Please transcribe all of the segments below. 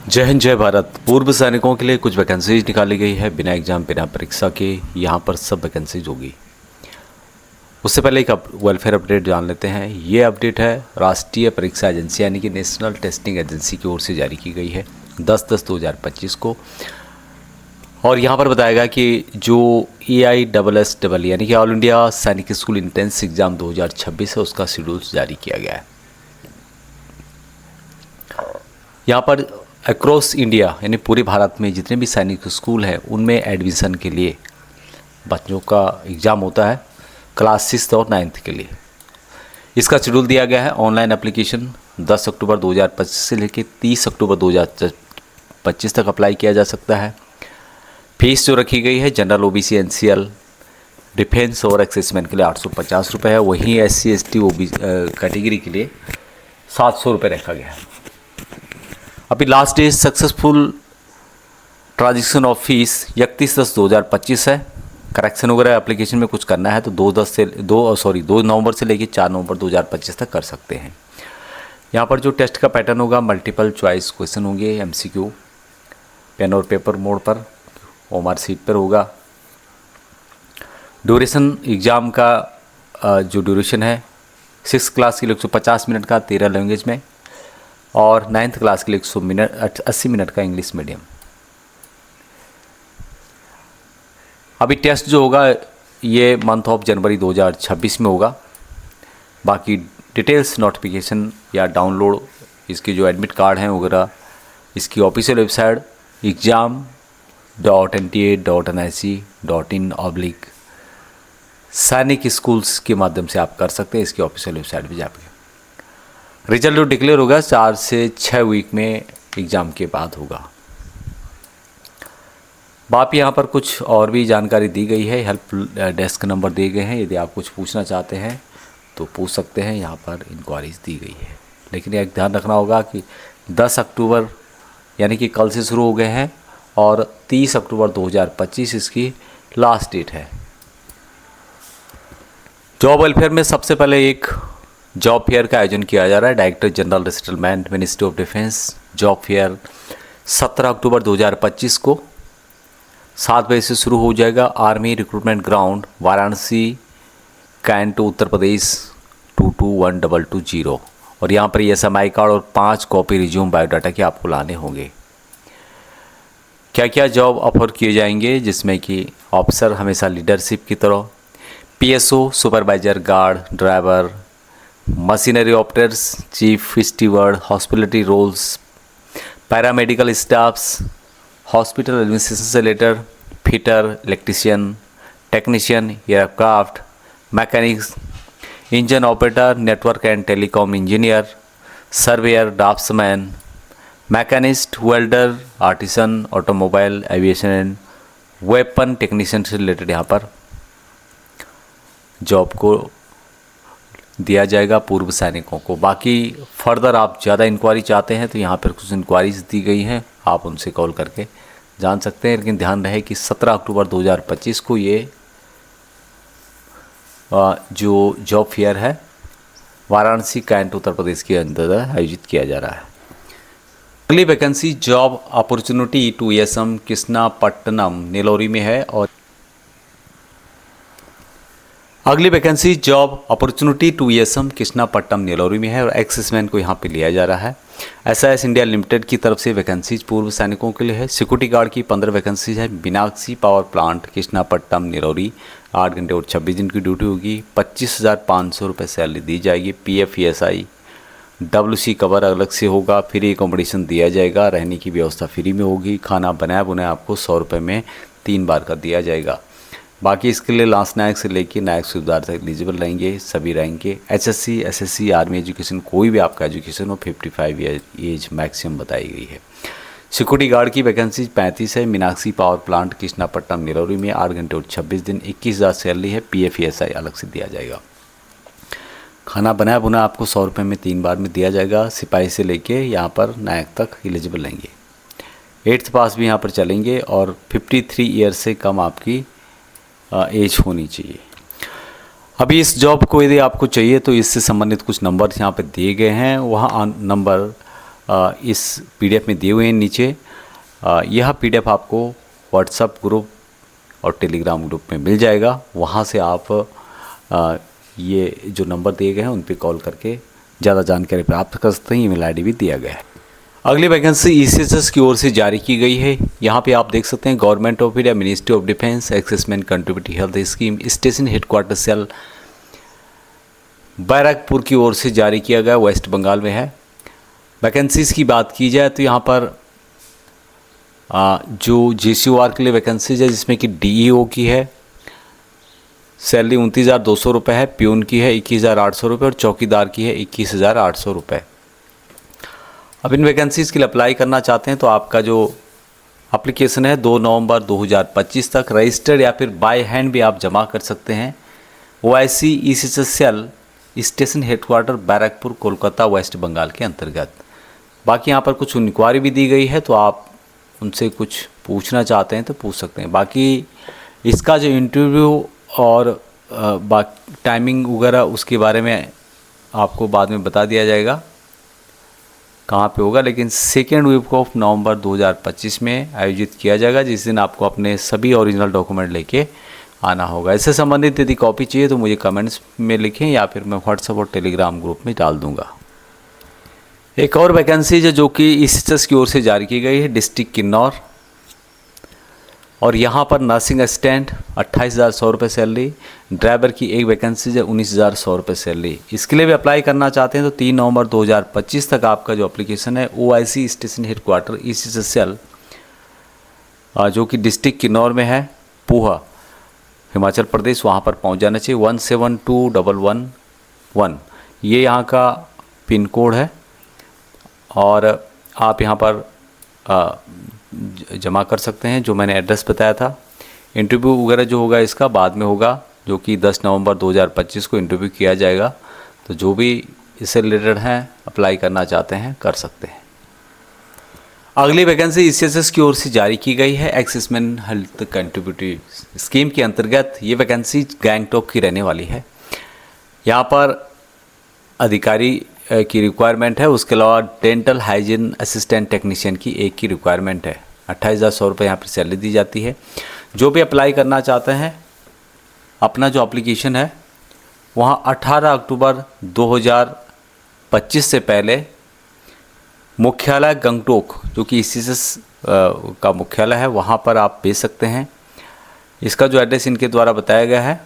जय हिंद जय भारत। पूर्व सैनिकों के लिए कुछ वैकेंसीज निकाली गई है बिना एग्जाम बिना परीक्षा के। यहाँ पर सब वैकेंसीज होगी। उससे पहले एक वेलफेयर अपडेट जान लेते हैं। ये अपडेट है राष्ट्रीय परीक्षा एजेंसी यानी कि नेशनल टेस्टिंग एजेंसी की ओर से जारी की गई है 10/10/2025 को। और यहाँ पर बताया गया कि जो AISSEE यानी कि ऑल इंडिया सैनिक स्कूल इंट्रेंस एग्ज़ाम 2026 है उसका शेड्यूल जारी किया गया है। यहाँ पर अक्रॉस इंडिया यानी पूरे भारत में जितने भी सैनिक स्कूल हैं उनमें एडमिशन के लिए बच्चों का एग्ज़ाम होता है क्लास 6 और 9 के लिए। इसका शेड्यूल दिया गया है। ऑनलाइन एप्लीकेशन 10 अक्टूबर 2025 से लेकर 30 अक्टूबर 2025 तक अप्लाई किया जा सकता है। फीस जो रखी गई है जनरल OBC NCL डिफेंस और एक्सेसमेंट के लिए 850 रुपये है। वहीं SC ST OBC कैटेगरी के लिए 700 रुपये रखा गया है। अभी last date successful transaction of fees 31/10/2025 है। करेक्शन वगैरह एप्लीकेशन में कुछ करना है तो 2 नवंबर से लेकर 4 नवंबर 2025 तक कर सकते हैं। यहाँ पर जो टेस्ट का पैटर्न होगा मल्टीपल चॉइस क्वेश्चन होंगे MCQ पेन और पेपर मोड पर OMR सीट पर होगा। ड्यूरेशन एग्ज़ाम का जो ड्यूरेशन है 6th क्लास के लिए 150 मिनट का 13 लैंग्वेज में और 9th क्लास के लिए 80 मिनट का इंग्लिश मीडियम। अभी टेस्ट जो होगा ये मंथ ऑफ जनवरी 2026 में होगा। बाकी डिटेल्स नोटिफिकेशन या डाउनलोड इसके जो एडमिट कार्ड हैं वगैरह इसकी ऑफिशियल वेबसाइट exam.nta.nic.in/सैनिक स्कूल्स के माध्यम से आप कर सकते हैं। इसकी ऑफिशियल वेबसाइट पर जाकर रिजल्ट जो डिक्लेयर होगा 4 से 6 वीक में एग्ज़ाम के बाद होगा। बाप यहाँ पर कुछ और भी जानकारी दी गई है। हेल्प डेस्क नंबर दिए गए हैं। यदि आप कुछ पूछना चाहते हैं तो पूछ सकते हैं। यहाँ पर इंक्वायरीज दी गई है। लेकिन एक ध्यान रखना होगा कि 10 अक्टूबर यानी कि कल से शुरू हो गए हैं और 30 अक्टूबर 2025 इसकी लास्ट डेट है। जॉब वेलफेयर में सबसे पहले एक जॉब फेयर का आयोजन किया जा रहा है। Director general resettlement ministry of defence job fair 17 अक्टूबर 2025 को 7 बजे से शुरू हो जाएगा। Army recruitment ground Varanasi cantt Uttar Pradesh 221220। और यहाँ पर SMI कार्ड और 5 कॉपी रिज्यूम बायोडाटा के आपको लाने होंगे। क्या क्या जॉब ऑफर किए जाएंगे जिसमें कि ऑफिसर हमेशा लीडरशिप की तरह, PSO supervisor guard driver, machinery operators, chief steward, hospitality roles, paramedical staffs, hospital administration से related, fitter, electrician, technician, aircraft mechanics, engine operator, network and telecom engineer, surveyor, draftsman, machinist, welder, artisan, automobile, aviation and weapon technician से related यहाँ पर job को दिया जाएगा पूर्व सैनिकों को। बाकी फर्दर आप ज़्यादा इंक्वायरी चाहते हैं तो यहाँ पर कुछ इंक्वायरीज दी गई हैं, आप उनसे कॉल करके जान सकते हैं। लेकिन ध्यान रहे कि 17 अक्टूबर 2025 को ये जो जॉब फेयर है वाराणसी कैंट उत्तर प्रदेश के अंदर आयोजित किया जा रहा है। अगली vacancy job opportunity to ESM Krishnapatnam Nellore में है। और अगली vacancy job opportunity to ESM Krishnapatnam Nellore में है और एक्सेसमैन को यहाँ पे लिया जा रहा है। SAS इंडिया लिमिटेड की तरफ से वैकेंसीज पूर्व सैनिकों के लिए है। सिक्योरिटी गार्ड की 15 वैकेंसीज है। मीनाक्षी पावर प्लांट कृष्णापट्टनम नेलोरी 8 घंटे और 26 दिन की ड्यूटी होगी। 25,500 रुपये सैलरी दी जाएगी। PF ESI WC कवर अलग से होगा। फ्री एकोमोडेशन दिया जाएगा। रहने की व्यवस्था फ्री में होगी। खाना बनाया बुनाया आपको 100 रुपये में 3 बार का दिया जाएगा। बाकी इसके लिए लास्ट नायक से लेकर नायक सूबेदार तक एलिजिबल रहेंगे। सभी रहेंगे HSC SSC आर्मी एजुकेशन कोई भी आपका एजुकेशन हो 55 एज मैक्सिमम बताई गई है। सिक्योरिटी गार्ड की वैकेंसी 35 है। मीनाक्षी पावर प्लांट कृष्णापट्टनम नेलोरी में 8 घंटे और 26 दिन 21,000 सैलरी है। PF ESI अलग से दिया जाएगा। खाना बनाया बुना आपको 100 रुपये में 3 बार में दिया जाएगा। सिपाही से लेके यहाँ पर नायक तक एलिजिबल रहेंगे। 8th पास भी यहाँ पर चलेंगे और 53 ईयर से कम आपकी एज होनी चाहिए। अभी इस जॉब को यदि आपको चाहिए तो इससे संबंधित कुछ नंबर यहाँ पे दिए गए हैं। वहाँ नंबर इस PDF में दिए हुए हैं नीचे। यह PDF आपको व्हाट्सएप ग्रुप और टेलीग्राम ग्रुप में मिल जाएगा। वहाँ से आप ये जो नंबर दिए गए हैं उन पे कॉल करके ज़्यादा जानकारी प्राप्त कर सकते हैं। ईमेल ID भी दिया गया है। अगली वैकेंसी ECHS की ओर से जारी की गई है। यहाँ पे आप देख सकते हैं government of India ministry of defence एक्सेसमेंट contributory health scheme station headquarter cell Barrackpore की ओर से जारी किया गया, वेस्ट बंगाल में है। वैकेंसीज की बात की जाए तो यहाँ पर जो JCOR के लिए वैकेंसीज है जिसमें कि DEO की है, सैलरी 29,200 रुपये है, प्यून की है 21,800 रुपये और चौकीदार की है 21,800 रुपये। अब इन वैकेंसीज़ के लिए अप्लाई करना चाहते हैं तो आपका जो एप्लीकेशन है 2 नवंबर 2025 तक रजिस्टर्ड या फिर बाय हैंड भी आप जमा कर सकते हैं। OIC ECHS cell station headquarter Barrackpore Kolkata West Bengal के अंतर्गत। बाकी यहाँ पर कुछ इंक्वायरी भी दी गई है तो आप उनसे कुछ पूछना चाहते हैं तो पूछ सकते हैं। बाकी इसका जो इंटरव्यू और बाकी टाइमिंग वगैरह उसके बारे में आपको बाद में बता दिया जाएगा कहाँ पे होगा, लेकिन 2nd वीक ऑफ नवंबर 2025 में आयोजित किया जाएगा, जिस दिन आपको अपने सभी ओरिजिनल डॉक्यूमेंट लेके आना होगा। इससे संबंधित यदि कॉपी चाहिए तो मुझे कमेंट्स में लिखें या फिर मैं व्हाट्सएप और टेलीग्राम ग्रुप में डाल दूंगा। एक और वैकेंसी है जो कि ECHS की ओर से जारी की गई है, डिस्ट्रिक्ट किन्नौर, और यहाँ पर नर्सिंग असिस्टेंट 28,100 रुपये सैलरी, ड्राइवर की एक वैकेंसी है 19,100 रुपये सैलरी। इसके लिए भी अप्लाई करना चाहते हैं तो 3 नवंबर 2025 तक आपका जो एप्लीकेशन है OIC station headquarter ECHS cell जो कि डिस्ट्रिक्ट किन्नौर में है, पूहा हिमाचल प्रदेश, वहाँ पर पहुँच जाना चाहिए। 172111 ये यहाँ का पिन कोड है और आप यहाँ पर जमा कर सकते हैं जो मैंने एड्रेस बताया था। इंटरव्यू वगैरह जो होगा इसका बाद में होगा, जो कि 10 नवंबर 2025 को इंटरव्यू किया जाएगा। तो जो भी इससे रिलेटेड हैं अप्लाई करना चाहते हैं कर सकते हैं। अगली वैकेंसी ECHS की ओर से जारी की गई है, एक्सेसमेंट हेल्थ कंट्रीब्यूटरी स्कीम के अंतर्गत। ये वैकेंसी गैंगटॉक की रहने वाली है। यहाँ पर अधिकारी की रिक्वायरमेंट है, उसके अलावा डेंटल हाइजीन असिस्टेंट टेक्नीशियन की एक की रिक्वायरमेंट है। 28,100 रुपये यहाँ पर सैलरी दी जाती है। जो भी अप्लाई करना चाहते हैं अपना जो एप्लीकेशन है वहाँ 18 अक्टूबर 2025 से पहले मुख्यालय गंगटोक जो कि ECHS का मुख्यालय है वहाँ पर आप भेज सकते हैं। इसका जो एड्रेस इनके द्वारा बताया गया है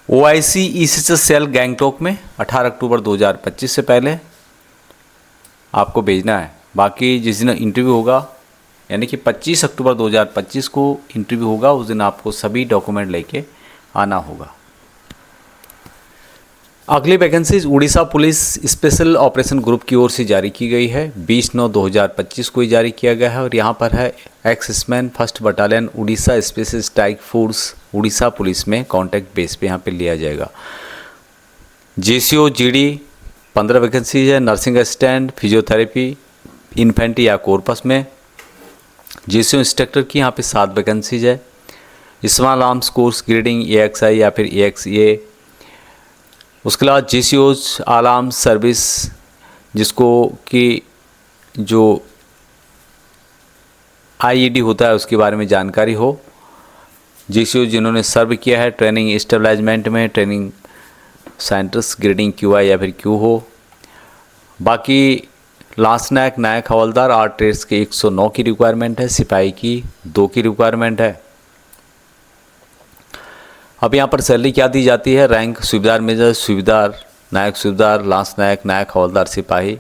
OIC ECHS सेल गैंगटोक में 18 अक्टूबर 2025 से पहले आपको भेजना है। बाकी जिस दिन इंटरव्यू होगा यानी कि 25 अक्टूबर 2025 को इंटरव्यू होगा, उस दिन आपको सभी डॉक्यूमेंट लेके आना होगा। अगली vacancies Orissa police special operation group की ओर से जारी की गई है। 20/9/2025 को ही जारी किया गया है और यहाँ पर है एक्समैन 1st battalion Orissa special strike force Orissa police में कॉन्टैक्ट बेस पे यहाँ पे लिया जाएगा। JCO GD 15 वैकेंसीज है। नर्सिंग असिस्टेंट, फिजियोथेरेपी, इन्फेंट्री या कॉर्पस में। JCO इंस्ट्रक्टर की यहाँ पे 7 वैकेंसीज है। Small arms course grading AXI या फिर AXA। उसके अलावा JCOs आर्म सर्विस जिसको कि जो IED होता है उसके बारे में जानकारी हो। JCO जिन्होंने सर्व किया है ट्रेनिंग एस्टेब्लिशमेंट में, ट्रेनिंग सेंटर्स ग्रेडिंग QI या फिर Q हो। बाकी लांस नायक, नायक हवलदार 8 ट्रेड्स के 109 की रिक्वायरमेंट है। सिपाही की 2 की रिक्वायरमेंट है। अब यहाँ पर सैलरी क्या दी जाती है? रैंक सूबेदार मेजर, सूबेदार, नायक सूबेदार, लांस नायक, नायक हवलदार, सिपाही।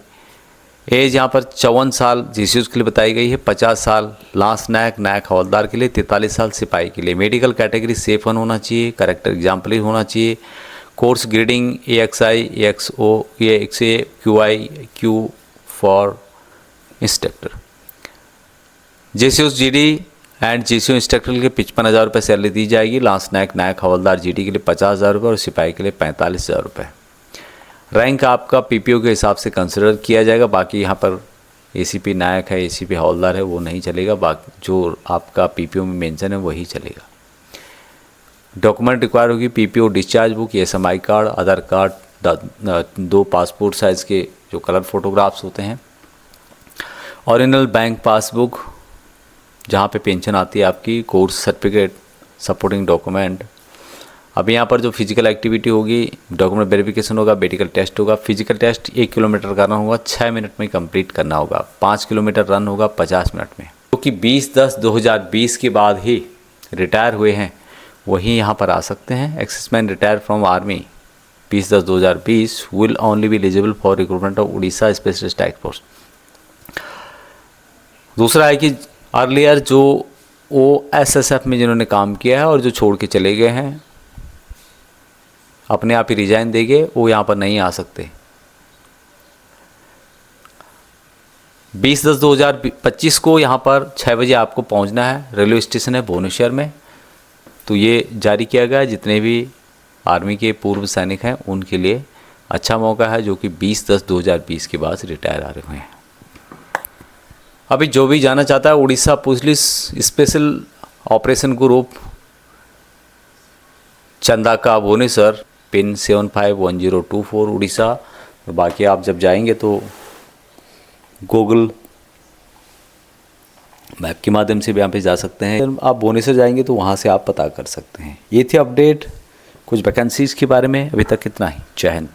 एज यहाँ पर 54 साल JCOs के लिए बताई गई है, 50 साल लांस नायक, नायक हवलदार के लिए, 43 साल सिपाही के लिए। मेडिकल कैटेगरी सेफ 1 होना चाहिए, करेक्टर एग्जाम्पलरी होना चाहिए। Course grading AXI, AXO, AXA, QI, Q for instructor. JCOs GD and JCO instructor के लिए 55,000 रुपये सैलरी दी जाएगी। लांस नायक, नायक हवलदार GD के लिए 50,000 रुपये और सिपाही के लिए 45,000 रुपये। रैंक आपका PPO के हिसाब से कंसिडर किया जाएगा। बाकी यहाँ पर ACP नायक है, ACP हवलदार है, वो नहीं चलेगा। बाकी जो आपका PPO में मेंशन है वही चलेगा। डॉक्यूमेंट रिक्वायर होगी PPO discharge book, SMI card, Aadhaar card, 2 passport size के जो कलर फोटोग्राफ्स होते हैं, ओरिजिनल बैंक पासबुक जहाँ पे पेंशन आती है आपकी, कोर्स सर्टिफिकेट, सपोर्टिंग डॉक्यूमेंट। अब यहाँ पर जो फिजिकल एक्टिविटी होगी, डॉक्यूमेंट वेरिफिकेशन होगा, मेडिकल टेस्ट होगा। फिजिकल टेस्ट 1 किलोमीटर करना होगा, 6 मिनट में कंप्लीट करना होगा। 5 किलोमीटर रन होगा 50 मिनट में। क्योंकि 20/10/2020 के बाद ही रिटायर हुए हैं वही यहाँ पर आ सकते हैं। Ex serviceman retire from army 20/10/2020 will only be eligible for recruitment of Orissa specialist task force. दूसरा है कि अर्लियर जो OSSF में जिन्होंने काम किया है और जो छोड़ के चले गए हैं, अपने आप ही रिजाइन देंगे, वो यहाँ पर नहीं आ सकते। 20/10/2025 को यहाँ पर 6 बजे आपको पहुँचना है। रेलवे स्टेशन है भुवनेश्वर में। तो ये जारी किया गया है, जितने भी आर्मी के पूर्व सैनिक हैं उनके लिए अच्छा मौका है, जो कि 20/10/2020 के बाद रिटायर आ रहे हैं। अभी जो भी जाना चाहता है Orissa police special operation group Chandaka Bhubaneswar, pin 751024 Orissa. और बाकी आप जब जाएंगे तो गूगल मैप के माध्यम से भी यहाँ पे जा सकते हैं। आप भुवनेश्वर जाएंगे तो वहाँ से आप पता कर सकते हैं। ये थी अपडेट कुछ वैकेंसीज़ के बारे में। अभी तक इतना ही। जय हिंद।